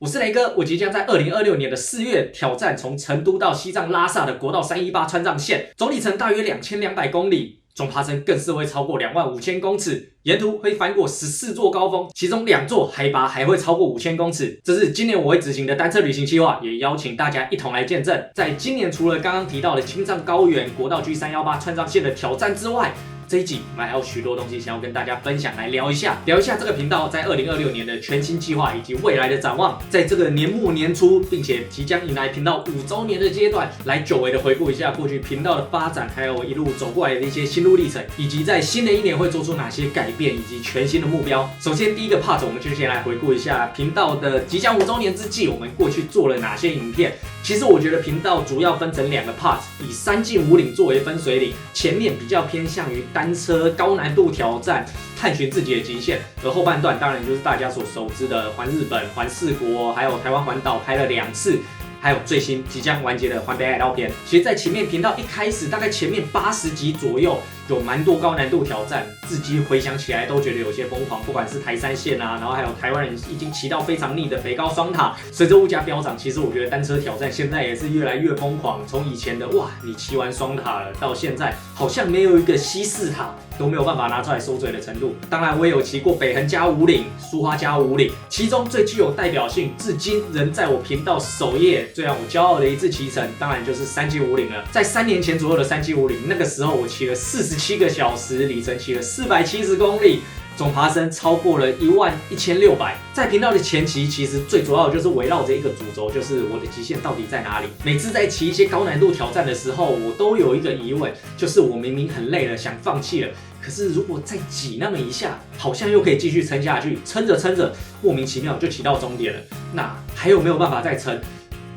我是雷哥，我即将在2026年的4月挑战从成都到西藏拉萨的国道318川藏线，总里程大约2200公里，总爬升更是会超过25000公尺，沿途会翻过14座高峰，其中2座海拔还会超过5000公尺。这是今年我会执行的单车旅行计划，也邀请大家一同来见证。在今年除了刚刚提到的青藏高原国道 G318 川藏线的挑战之外，这一集我们还有许多东西想要跟大家分享，来聊一下这个频道在2026年的全新计划以及未来的展望。在这个年末年初，并且即将迎来频道5周年的阶段，来久违的回顾一下过去频道的发展，还有一路走过来的一些心路历程，以及在新的一年会做出哪些改变以及全新的目标。首先第一个 part 我们就先来回顾一下频道的即将5周年之际，我们过去做了哪些影片。其实我觉得频道主要分成2个 part， 以3进5岭作为分水岭，前面比较偏向于单车高难度挑战，探寻自己的极限，而后半段当然就是大家所熟知的环日本、环4国，还有台湾环岛拍了2次，还有最新即将完结的环北海道篇。其实在前面频道一开始大概前面80集左右，有蛮多高难度挑战，自己回想起来都觉得有些疯狂，不管是台3线啊，然后还有台湾人已经骑到非常腻的北高双塔。随着物价飙涨，其实我觉得单车挑战现在也是越来越疯狂，从以前的哇你骑完双塔了，到现在好像没有一个西4塔都没有办法拿出来收嘴的程度。当然我也有骑过北横加5岭、苏花加5岭，其中最具有代表性，至今仍在我频道首页最让我骄傲的一次骑乘，当然就是3进5岭了。在3年前左右的3进5岭，那个时候我骑了47个小时，里程骑了470公里，总爬升超过了11600。在频道的前期，其实最主要的就是围绕着一个主轴，就是我的极限到底在哪里。每次在骑一些高难度挑战的时候，我都有一个疑问，就是我明明很累了，想放弃了，可是如果再挤那么一下，好像又可以继续撑下去，撑着撑着，莫名其妙就骑到终点了。那还有没有办法再撑？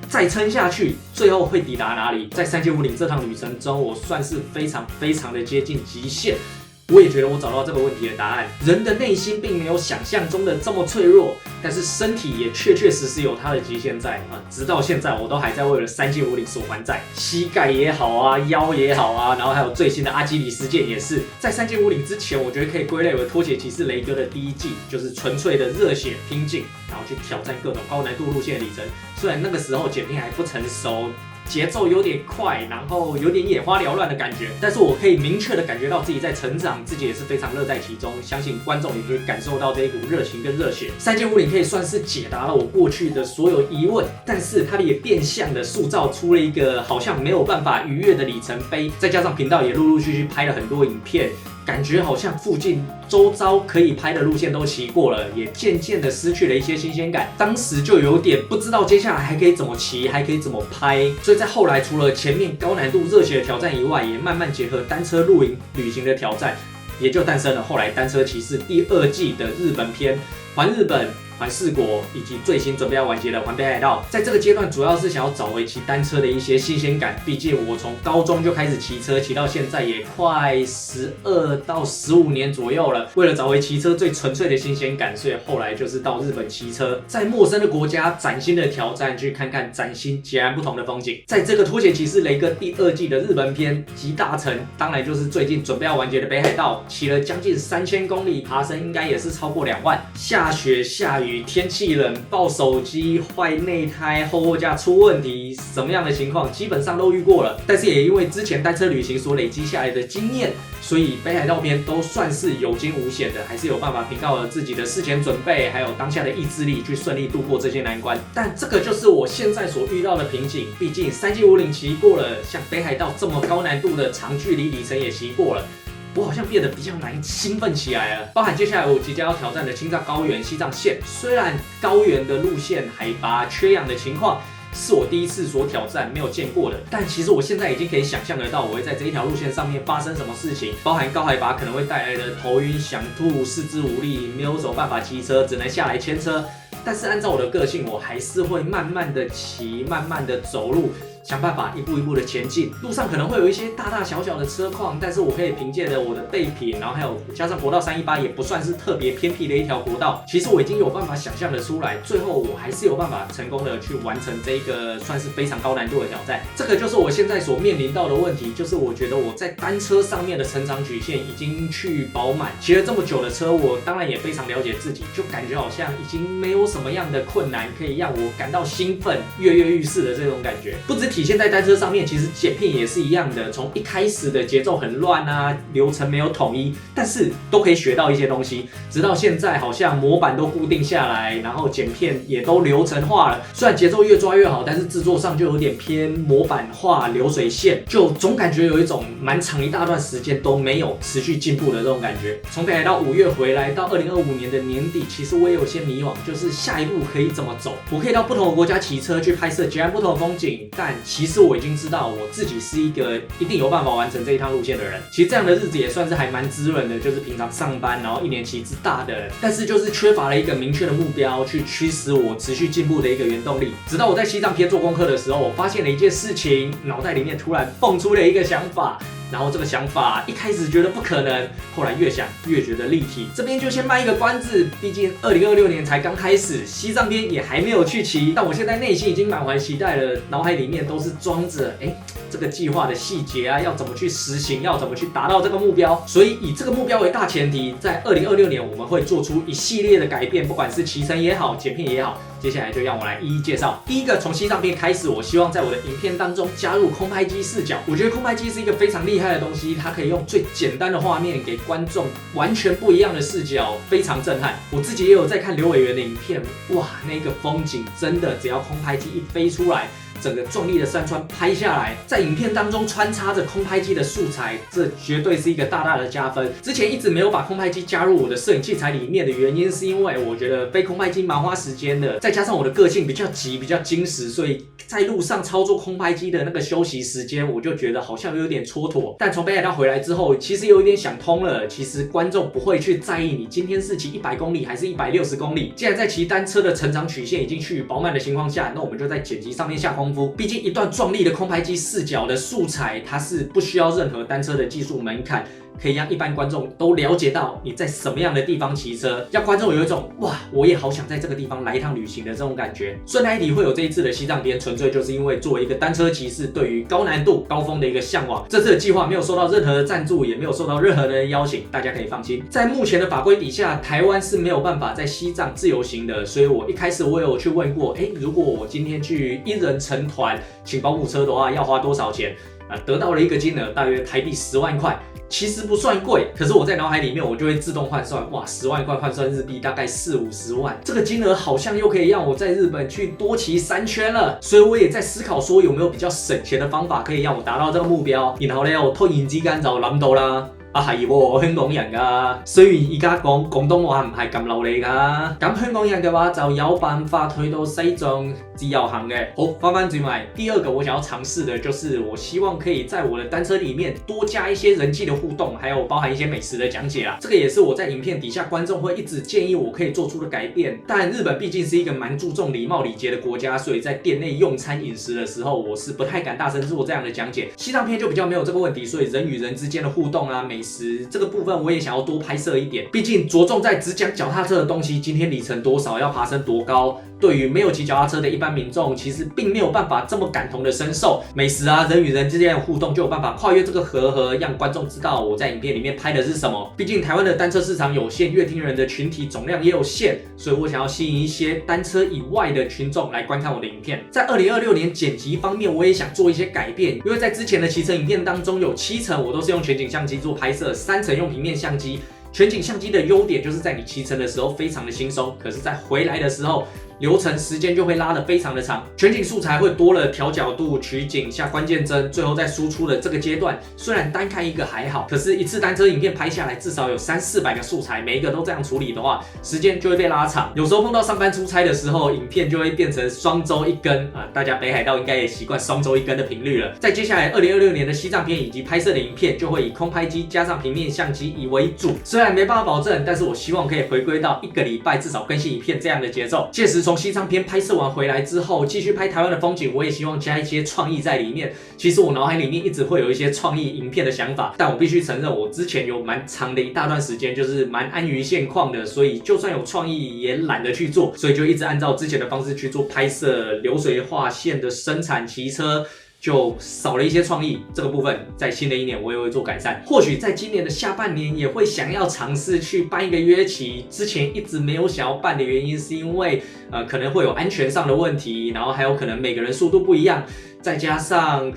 再撑下去，最后会抵达哪里？在3进5岭这趟旅程中，我算是非常的接近极限。我也觉得我找到这个问题的答案。人的内心并没有想象中的这么脆弱，但是身体也确实有它的极限在啊。直到现在，我都还在为了3进5岭所还债，膝盖也好啊，腰也好啊，然后还有最新的阿基里斯腱也是。在3进5岭之前，我觉得可以归类为拖鞋骑士雷哥的第1季，就是纯粹的热血拼劲，然后去挑战各种高难度路线的里程。虽然那个时候剪片还不成熟，节奏有点快，然后有点眼花缭乱的感觉，但是我可以明确的感觉到自己在成长，自己也是非常乐在其中。相信观众也可以感受到这一股热情跟热血。3进5岭可以算是解答了我过去的所有疑问，但是它也变相的塑造出了一个好像没有办法逾越的里程碑。再加上频道也陆陆续续拍了很多影片，感觉好像附近周遭可以拍的路线都骑过了，也渐渐的失去了一些新鲜感。当时就有点不知道接下来还可以怎么骑，还可以怎么拍。所以在后来，除了前面高难度热血的挑战以外，也慢慢结合单车露营旅行的挑战，也就诞生了后来单车骑士第2季的日本篇，环日本、环4国，以及最新准备要完结的环北海道。在这个阶段，主要是想要找回骑单车的一些新鲜感。毕竟我从高中就开始骑车，骑到现在也快12到15年左右了。为了找回骑车最纯粹的新鲜感，所以后来就是到日本骑车，在陌生的国家崭新的挑战，去看看崭新截然不同的风景。在这个拖鞋骑士雷哥第2季的日本篇集大成，当然就是最近准备要完结的北海道，骑了将近3000公里，爬升应该也是超过2万。下雪下雨，天气冷，抱手机，坏内胎，后货架出问题，什么样的情况基本上都遇过了。但是也因为之前单车旅行所累积下来的经验，所以北海道篇都算是有惊无险的，还是有办法凭靠了自己的事前准备，还有当下的意志力去顺利度过这些难关。但这个就是我现在所遇到的瓶颈，毕竟3进5岭骑过了，像北海道这么高难度的长距离里程也骑过了，我好像变得比较难兴奋起来了。包含接下来我即将要挑战的青藏高原、西藏线，虽然高原的路线海拔缺氧的情况是我第一次所挑战没有见过的，但其实我现在已经可以想象得到我会在这一条路线上面发生什么事情，包含高海拔可能会带来的头晕、想吐、四肢无力，没有什么办法骑车，只能下来牵车。但是按照我的个性，我还是会慢慢的骑，慢慢的走路，想办法一步一步的前进。路上可能会有一些大大小小的车况，但是我可以凭借着我的备品，然后还有加上国道318也不算是特别偏僻的一条国道，其实我已经有办法想象的出来，最后我还是有办法成功的去完成这一个算是非常高难度的挑战。这个就是我现在所面临到的问题，就是我觉得我在单车上面的成长曲线已经去饱满，骑了这么久的车，我当然也非常了解自己，就感觉好像已经没有什么样的困难可以让我感到兴奋、跃跃欲试的这种感觉。不只体现在单车上面，其实剪片也是一样的，从一开始的节奏很乱啊，流程没有统一，但是都可以学到一些东西。直到现在好像模板都固定下来，然后剪片也都流程化了，虽然节奏越抓越好，但是制作上就有点偏模板化、流水线，就总感觉有一种蛮长一大段时间都没有持续进步的这种感觉。从北海道5月回来到2025年的年底，其实我也有些迷惘，就是下一步可以怎么走？我可以到不同的国家骑车去拍摄截然不同的风景，但其实我已经知道我自己是一个一定有办法完成这一趟路线的人。其实这样的日子也算是还蛮滋润的，就是平常上班，然后一年骑之大的，但是就是缺乏了一个明确的目标去驱使我持续进步的一个原动力。直到我在西藏篇做功课的时候，我发现了一件事情，脑袋里面突然蹦出了一个想法。然后这个想法一开始觉得不可能，后来越想越觉得立体。这边就先卖一个关子，毕竟2026年才刚开始，西藏边也还没有去骑，但我现在内心已经满怀期待了，脑海里面都是装着这个计划的细节啊，要怎么去实行，要怎么去达到这个目标。所以以这个目标为大前提，在2026年我们会做出一系列的改变，不管是骑乘也好，剪片也好。接下来就让我来一一介绍。第一个，从西藏片开始，我希望在我的影片当中加入空拍机视角。我觉得空拍机是一个非常厉害的东西，它可以用最简单的画面给观众完全不一样的视角，非常震撼。我自己也有在看刘伟元的影片，哇，那个风景真的只要空拍机一飞出来，整个壮丽的山川拍下来，在影片当中穿插着空拍机的素材，这绝对是一个大大的加分。之前一直没有把空拍机加入我的摄影器材里面的原因，是因为我觉得飞空拍机蛮花时间的，再加上我的个性比较急、比较精实，所以在路上操作空拍机的那个休息时间，我就觉得好像有点蹉跎。但从北海道回来之后，其实有一点想通了，其实观众不会去在意你今天是骑100公里还是160公里。既然在骑单车的成长曲线已经趋于饱满的情况下，那我们就在剪辑上面下功夫。毕竟一段壮丽的空拍机视角的素材，它是不需要任何单车的技术门槛，可以让一般观众都了解到你在什么样的地方骑车，让观众有一种哇，我也好想在这个地方来一趟旅行的这种感觉。顺带一提，会有这一次的西藏篇，纯粹就是因为作为一个单车骑士对于高难度、高峰的一个向往。这次的计划没有受到任何的赞助，也没有受到任何的邀请，大家可以放心。在目前的法规底下，台湾是没有办法在西藏自由行的，所以我一开始我有去问过，如果我今天去一人成团请保姆车的话，要花多少钱？得到了一个金额，大约台币10万块。其实不算贵，可是我在脑海里面我就会自动换算，哇，10万块换算日币大概40-50万，这个金额好像又可以让我在日本去多骑3圈了。所以我也在思考说有没有比较省钱的方法可以让我达到这个目標。然後咧，我突然之間就諗到啦。係喎，香港人㗎，雖然而家講廣東話唔係咁流利㗎，咁香港人嘅話就有辦法去到西藏自由行嘅。好，翻轉來，第二個我想要嘗試的就是我希望可以在我的單車裡面多加一些人際的互動，還有包含一些美食的講解啦。這個也是我在影片底下觀眾會一直建議我可以做出的改變。但日本畢竟是一個蠻注重禮貌禮節的國家，所以在店內用餐飲食的時候，我是不太敢大聲做這樣的講解。西藏片就比較沒有這個問題，所以人與人之間的互動啊，美食這個部分我也想要多拍攝一點。畢竟着重在只講腳踏車的東西，今天里程多少，要爬升多高，對於沒有騎腳踏車的一般民眾，其實並沒有辦法這麼感同的身受。美食啊，人與人之間的互動就有辦法跨越這個隔閡，讓觀眾知道我在影片裡面拍的是什麼。畢竟台灣的單車市場有限，閱聽人的群體總量也有限，所以我想要吸引一些單車以外的群眾來觀看我的影片。在2026年剪輯方面，我也想做一些改變，因為在之前的騎乘影片當中，有7成我都是用全景相機做拍攝，3成用平面相機。全景相機的優點就是在你騎乘的時候非常的輕鬆，可是在回來的時候流程時間就會拉得非常的長。全景素材會多了調角度、取景、下關鍵幀，最後在輸出的這個階段，雖然單看一個還好，可是一次單車影片拍下來至少有300-400個素材，每一個都這樣處理的話，時間就會被拉長。有時候碰到上班出差的時候，影片就會變成雙週一更啊！大家北海道應該也習慣雙週一更的頻率了。在接下來2026年的西藏片以及拍攝的影片，就會以空拍機加上平面相機以為主。雖然沒辦法保證，但是我希望可以回歸到1個禮拜至少更新一片這樣的節奏。屆時從从西藏篇拍摄完回来之后，继续拍台湾的风景，我也希望加一些创意在里面。其实我脑海里面一直会有一些创意影片的想法，但我必须承认，我之前有蛮长的一大段时间就是蛮安于现况的，所以就算有创意也懒得去做，所以就一直按照之前的方式去做拍摄、流水画线的生产、骑车。就少了一些创意，这个部分在新的一年我也会做改善。或许在今年的下半年也会想要尝试去办一个约骑，之前一直没有想要办的原因是因为可能会有安全上的问题，然后还有可能每个人速度不一样，再加上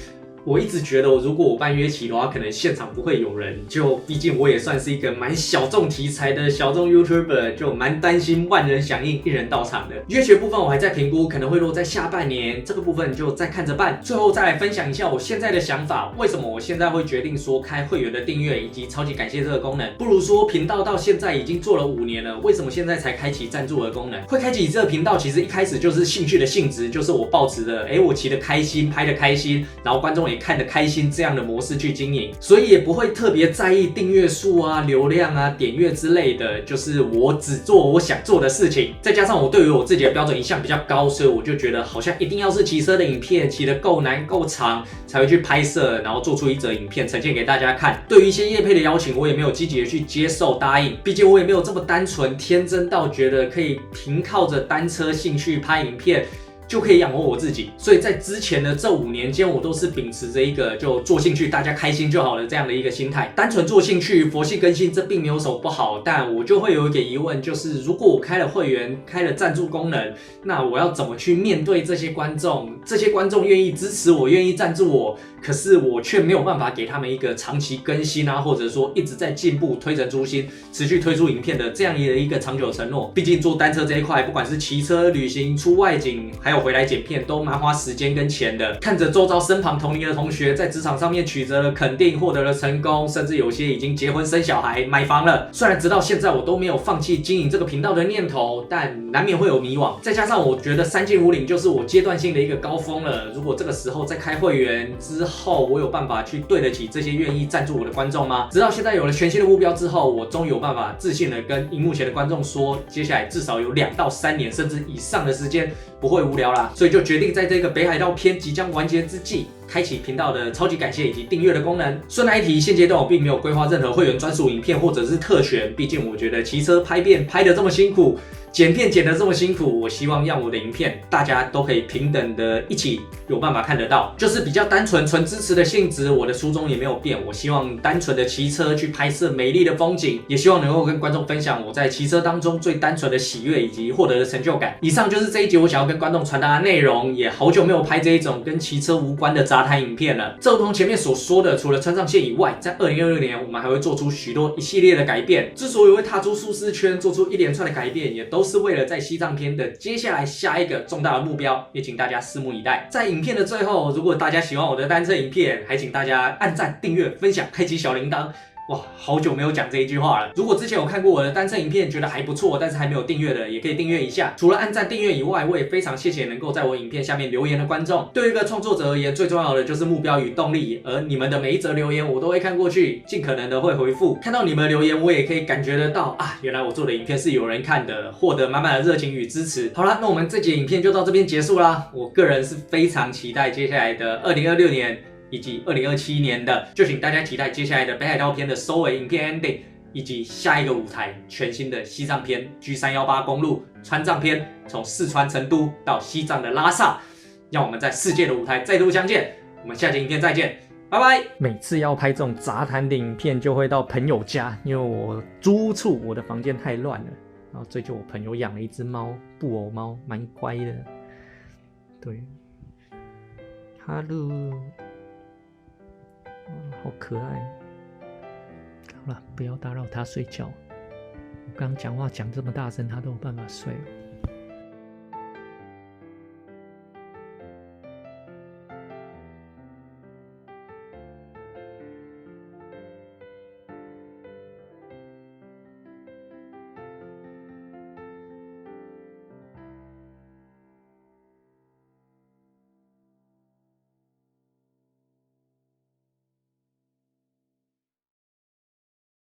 我一直觉得，如果我办约骑的话，可能现场不会有人。就毕竟我也算是一个蛮小众题材的小众 YouTuber， 就蛮担心万人响应一人到场的。约骑部分我还在评估，可能会落在下半年，这个部分就再看着办。最后再来分享一下我现在的想法，为什么我现在会决定说开会员的订阅以及超级感谢这个功能？不如说频道到现在已经做了5年了，为什么现在才开启赞助的功能？会开启这个频道，其实一开始就是兴趣的性质，就是我抱持的，我骑得开心，拍得开心，然后观众也看得开心这样的模式去经营，所以也不会特别在意订阅数啊、流量啊、点阅之类的，就是我只做我想做的事情。再加上我对于我自己的标准一向比较高，所以我就觉得好像一定要是骑车的影片，骑得够难够长才会去拍摄，然后做出一则影片呈现给大家看。对于一些业配的邀请，我也没有积极的去接受答应，毕竟我也没有这么单纯天真到觉得可以凭靠着单车兴趣拍影片就可以养活我自己，所以在之前的这5年间，我都是秉持着一个就做兴趣，大家开心就好了这样的一个心态，单纯做兴趣，佛系更新，这并没有什么不好。但我就会有一个疑问，就是如果我开了会员，开了赞助功能，那我要怎么去面对这些观众？这些观众愿意支持我，愿意赞助我，可是我却没有办法给他们一个长期更新啊，或者说一直在进步、推陈出新、持续推出影片的这样的一个长久承诺。毕竟做单车这一块，不管是骑车、旅行、出外景，还有回来剪片，都蛮花时间跟钱的。看着周遭身旁同龄的同学在职场上面取得了肯定，获得了成功，甚至有些已经结婚生小孩、买房了。虽然直到现在我都没有放弃经营这个频道的念头，但难免会有迷惘。再加上我觉得3进5岭就是我阶段性的一个高峰了。如果这个时候再开会员之后，我有办法去对得起这些愿意赞助我的观众吗？直到现在有了全新的目标之后，我终于有办法自信的跟荧幕前的观众说，接下来至少有2到3年甚至以上的时间不会无聊啦。所以就决定在这个北海道篇即将完结之际，开启频道的超级感谢以及订阅的功能。顺带一提，现阶段我并没有规划任何会员专属影片或者是特权，毕竟我觉得骑车拍片拍得这么辛苦，剪片剪得这么辛苦，我希望让我的影片大家都可以平等的一起有办法看得到，就是比较单纯纯支持的性质。我的初衷也没有变，我希望单纯的骑车去拍摄美丽的风景，也希望能够跟观众分享我在骑车当中最单纯的喜悦以及获得的成就感。以上就是这一集我想要跟观众传达的内容，也好久没有拍这一种跟骑车无关的杂谈影片了。这如同前面所说的，除了川藏线以外，在2026年我们还会做出许多一系列的改变。之所以会踏出舒适圈，做出一连串的改变，也都是为了在西藏篇的接下来下一个重大的目标，也请大家拭目以待。在影片的最后，如果大家喜欢我的单车影片，还请大家按赞、订阅、分享、开启小铃铛。哇，好久没有讲这一句话了。如果之前有看过我的单车影片，觉得还不错，但是还没有订阅的，也可以订阅一下。除了按赞订阅以外，我也非常谢谢能够在我影片下面留言的观众。对于一个创作者而言，最重要的就是目标与动力，而你们的每一则留言我都会看过去，尽可能的会回复。看到你们的留言，我也可以感觉得到啊，原来我做的影片是有人看的，获得满满的热情与支持。好啦，那我们这集影片就到这边结束啦。我个人是非常期待接下来的2026年。以及2027年的，就请大家期待接下来的北海道篇的收尾影片 ending， 以及下一个舞台全新的西藏篇 G318 公路川藏篇，从四川成都到西藏的拉萨，让我们在世界的舞台再度相见。我们下集影片再见，拜拜。每次要拍这种杂谈的影片，就会到朋友家，因为我租屋处我的房间太乱了。然后最近我朋友养了一只猫，布偶猫，蛮乖的。对 ，Hello。好可爱！好了，不要打扰他睡觉。我刚刚讲话讲这么大声，他都有办法睡。